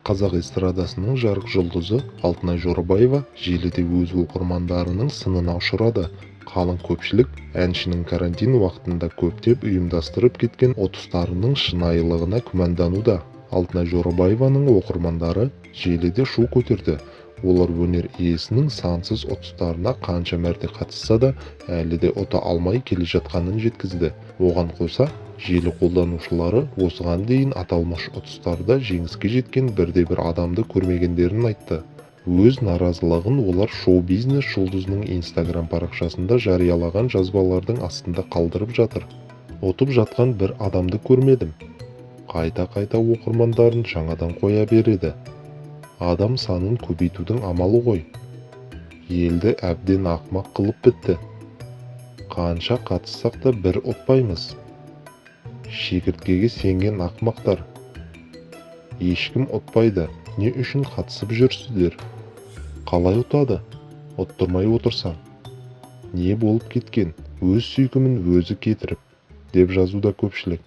қазақ эстрадасының жарық жұлдызы Алтынай Жорабаева желіде өз оқырмандарының сынына ұшырады. Қалың көпшілік әншінің карантин уақытында көптеп ұйымдастырып кеткен ұтыстарының шынайылығына күмәндануда. Алтынай Жорабаеваның оқырмандары желіде шу көтерді. Олар өнер иесінің сансыз ұтыстарына қанша мәрте қатысса да әлі де ұта алмай келе жатқанын жеткізді. Оған қоса, желі қолданушылары осыған дейін аталмыш ұтыстарда жеңіске жеткен бірде-бір адамды көрмегендерін айтты. Өз наразылығын олар шоу-бизнес жұлдызының Instagram парақшасында жариялаған жазбалардың астында қалдырып жатыр. Ұтып жатқан бір адамды көрмедім. Қайта-қайта оқырмандарын жаңадан қоя береді. Адам санын көбейтудің амалы ғой. Елді әбден ақымақ қылып бітті. Қанша қатыссақ та бір ұтпаймыз. Шегірткеге сенген ақымақтар. Ешкім ұтпайды. Не үшін қатысып жүрсіздер? Қалай ұтады? Ұттырмай отырсаң. Не болып кеткен? Өз сүйкімін өзі кетіріп, деп жазуда көпшілік.